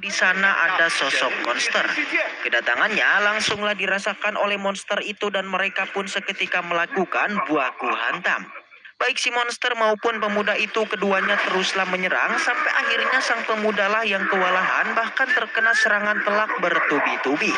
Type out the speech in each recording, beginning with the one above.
di sana ada sosok monster. Kedatangannya langsunglah dirasakan oleh monster itu dan mereka pun seketika melakukan baku hantam. Baik si monster maupun pemuda itu keduanya teruslah menyerang sampai akhirnya sang pemudalah yang kewalahan bahkan terkena serangan telak bertubi-tubi.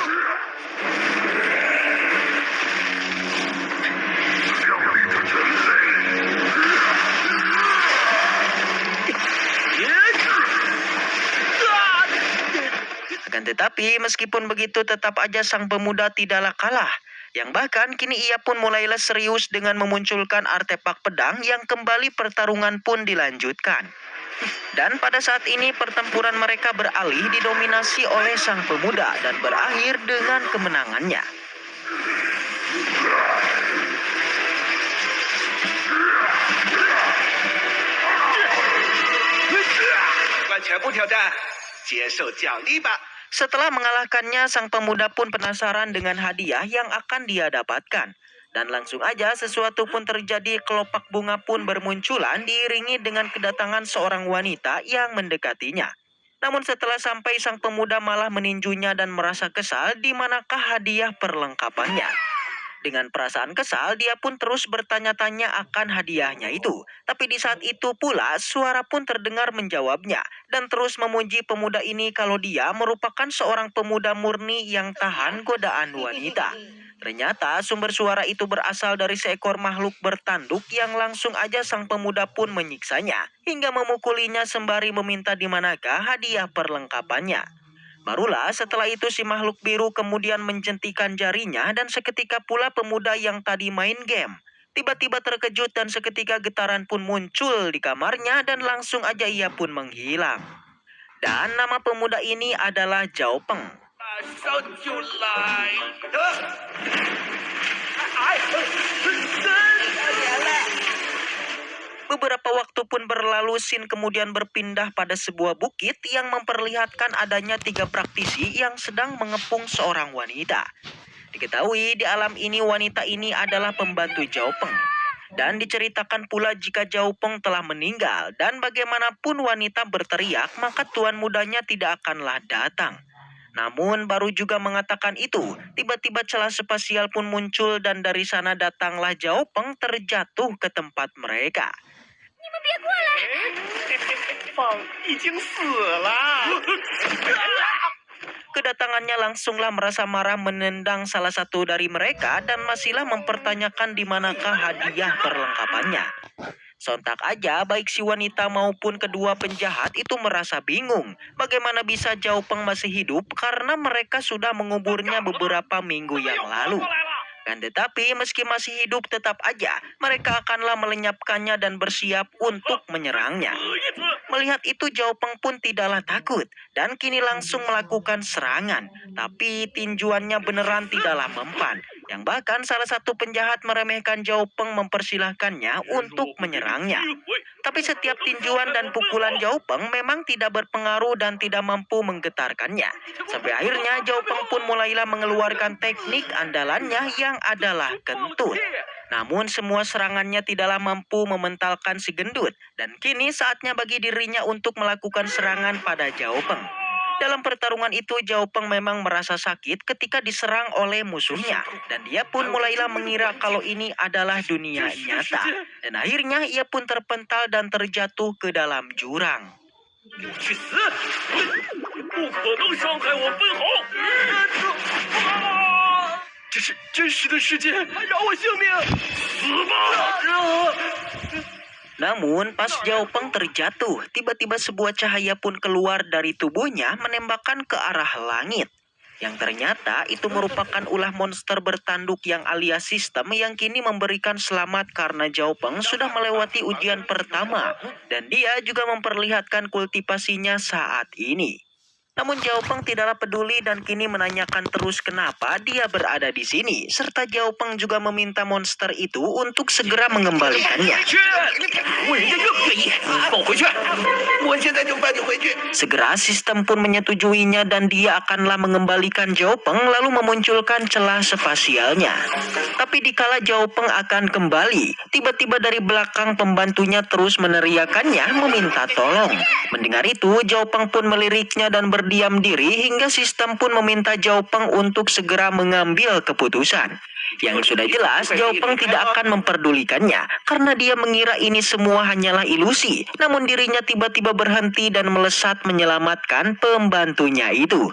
Akan tetapi meskipun begitu tetap aja sang pemuda tidaklah kalah. Yang bahkan kini ia pun mulailah serius dengan memunculkan artefak pedang yang kembali pertarungan pun dilanjutkan. Dan pada saat ini pertempuran mereka beralih didominasi oleh sang pemuda dan berakhir dengan kemenangannya. 完全不挑战，接受奖励吧。 Setelah mengalahkannya, sang pemuda pun penasaran dengan hadiah yang akan dia dapatkan. Dan langsung aja sesuatu pun terjadi, kelopak bunga pun bermunculan diiringi dengan kedatangan seorang wanita yang mendekatinya. Namun setelah sampai sang pemuda malah meninjunya dan merasa kesal di manakah hadiah perlengkapannya. Dengan perasaan kesal, dia pun terus bertanya-tanya akan hadiahnya itu. Tapi di saat itu pula, suara pun terdengar menjawabnya. Dan terus memuji pemuda ini kalau dia merupakan seorang pemuda murni yang tahan godaan wanita. Ternyata sumber suara itu berasal dari seekor makhluk bertanduk yang langsung aja sang pemuda pun menyiksanya. Hingga memukulinya sembari meminta di manakah hadiah perlengkapannya. Barulah setelah itu si makhluk biru kemudian menjentikan jarinya dan seketika pula pemuda yang tadi main game tiba-tiba terkejut dan seketika getaran pun muncul di kamarnya dan langsung aja ia pun menghilang. Dan nama pemuda ini adalah Zhao Peng. 马上就来！Beberapa waktu pun berlalu, Sin kemudian berpindah pada sebuah bukit yang memperlihatkan adanya 3 praktisi yang sedang mengepung seorang wanita. Diketahui di alam ini wanita ini adalah pembantu Zhao Peng. Dan diceritakan pula jika Zhao Peng telah meninggal dan bagaimanapun wanita berteriak maka tuan mudanya tidak akanlah datang. Namun baru juga mengatakan itu, tiba-tiba celah spasial pun muncul dan dari sana datanglah Zhao Peng terjatuh ke tempat mereka. 你们别过来！放已经死了。 Kedatangannya langsunglah merasa marah menendang salah satu dari mereka dan masihlah mempertanyakan di manakah hadiah perlengkapannya. Sontak aja baik si wanita maupun kedua penjahat itu merasa bingung. Bagaimana bisa Zhao Peng masih hidup karena mereka sudah menguburnya beberapa minggu yang lalu. Dan tetapi meski masih hidup tetap aja mereka akanlah melenyapkannya dan bersiap untuk menyerangnya. Melihat itu Zhao Peng pun tidaklah takut dan kini langsung melakukan serangan. Tapi tinjuannya beneran tidaklah mempan. Yang bahkan salah satu penjahat meremehkan Zhao Peng mempersilahkannya untuk menyerangnya. Tapi setiap tinjuan dan pukulan Zhao Peng memang tidak berpengaruh dan tidak mampu menggetarkannya. Sampai akhirnya Zhao Peng pun mulailah mengeluarkan teknik andalannya yang adalah kentut. Namun semua serangannya tidaklah mampu mementalkan si gendut. Dan kini saatnya bagi dirinya untuk melakukan serangan pada Zhao Peng. Dalam pertarungan itu Zhao Peng memang merasa sakit ketika diserang oleh musuhnya. Dan dia pun mulailah mengira kalau ini adalah dunia nyata. Dan akhirnya ia pun terpental dan terjatuh ke dalam jurang. 去死！不可能伤害我分毫！这是真实的世界，饶我性命！死吧！ Namun pas Zhao Peng terjatuh, tiba-tiba sebuah cahaya pun keluar dari tubuhnya menembakkan ke arah langit. Yang ternyata itu merupakan ulah monster bertanduk yang alias sistem yang kini memberikan selamat karena Zhao Peng sudah melewati ujian pertama. Dan dia juga memperlihatkan kultivasinya saat ini. Namun Zhao Peng tidaklah peduli dan kini menanyakan terus kenapa dia berada di sini. Serta Zhao Peng juga meminta monster itu untuk segera mengembalikannya. Segera sistem pun menyetujuinya dan dia akanlah mengembalikan Zhao Peng lalu memunculkan celah spasialnya. Tapi dikala Zhao Peng akan kembali, tiba-tiba dari belakang pembantunya terus meneriakannya meminta tolong. Mendengar itu Zhao Peng pun meliriknya dan berdiam diri hingga sistem pun meminta Zhao Peng untuk segera mengambil keputusan. Yang sudah jelas, Zhao Peng tidak akan memperdulikannya karena dia mengira ini semua hanyalah ilusi. Namun dirinya tiba-tiba berhenti dan melesat menyelamatkan pembantunya itu.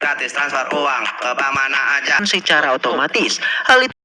Gratis transfer uang ke mana aja. Secara otomatis, hal itu